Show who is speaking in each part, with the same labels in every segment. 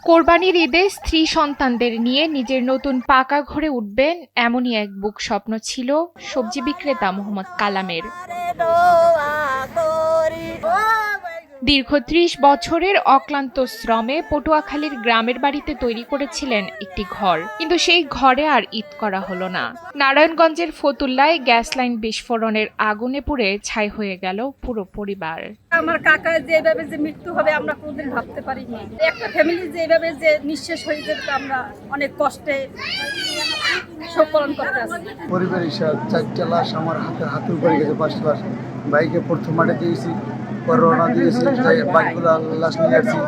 Speaker 1: কোরবানির ঈদে স্ত্রী সন্তানদের নিয়ে নিজের নতুন পাকা ঘরে উঠবেন এমনই এক বুক স্বপ্ন ছিল সবজি বিক্রেতা মোহাম্মদ কালামের। দীর্ঘ ৩০ বছরের অক্লান্ত শ্রমে পটুয়াখালীর গ্রামের বাড়িতে তৈরি করেছিলেন একটি ঘর, কিন্তু সেই ঘরে আর ঈদ করা হলো না। নারায়ণগঞ্জের ফতুল্লায় গ্যাস লাইন বিস্ফোরণের আগুনে পুড়ে ছাই হয়ে গেল পুরো পরিবার।
Speaker 2: আমার কাকার যেভাবে যে মৃত্যু হবে আমরা কোনোদিন ভাবতে পারিনি। একটা ফ্যামিলি যেভাবে যে নিঃশেষ হয়ে যাবে আমরা অনেক কষ্টে শোক পালন করতে আছি।
Speaker 3: পরিবারের চারটা লাশ আমার হাতে উপরে গেছে, 5 লাশ বাইকে প্রথম মাঠে দিয়েছি, করোনা দিয়েছি, বাইকগুলো লাশ নিয়ে আসছি,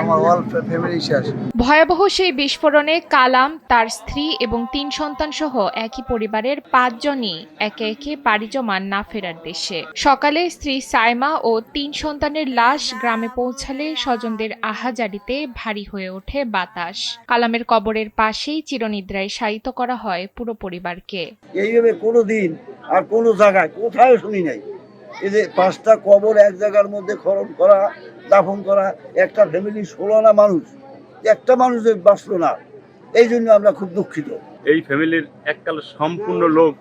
Speaker 3: আমার অল ফ্যামিলি শেষ।
Speaker 1: ভয়াবহ সেই বিস্ফোরণে কালাম, তার স্ত্রী এবং ৩ সন্তান সহ একই পরিবারের ৫ জনই একে একে পাড়ি জমান না ফেরার দেশে। সকালে স্ত্রী সাইমা ও ৩ সন্তানের লাশ গ্রামে পৌঁছালে স্বজনদের আহাজারিতে ভারী হয়ে ওঠে বাতাস। কালামের কবরের পাশেই চিরনিদ্রায় শায়িত করা হয় পুরো পরিবারকে।
Speaker 4: এইভাবে কোনোদিন আর কোনো জায়গায় কোথাও শুনি নাই। এই যে 5টা কবর এক জায়গার মধ্যে খনন করা, দাফন করা, একটা ফ্যামিলি 16 মানুষ, একটা মানুষ বাঁচলো না। এই জন্য আমরা খুব দুঃখিত।
Speaker 5: এই ফ্যামিলির এককাল সম্পূর্ণ লোক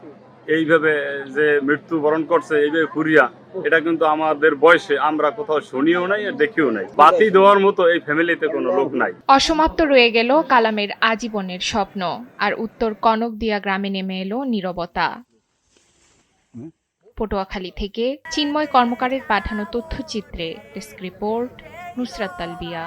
Speaker 5: এইভাবে যে মৃত্যুবরণ করছে এইভাবে পুরিয়া, এটা কিন্তু আমাদের বয়সে আমরা কোথাও শুনিও নাই আর দেখিও নাই। বাতি দেওয়ার মতো এই ফ্যামিলিতে কোনো লোক নাই।
Speaker 1: অসমাপ্ত রয়ে গেল কালামের আজীবনের স্বপ্ন, আর উত্তর কনকদিয়া গ্রামে নেমে এলো নীরবতা। পটুয়াখালী থেকে চিন্ময় কর্মকারের পাঠানো তথ্যচিত্রে ডেস্ক রিপোর্ট, নুসরাত তালবিয়া।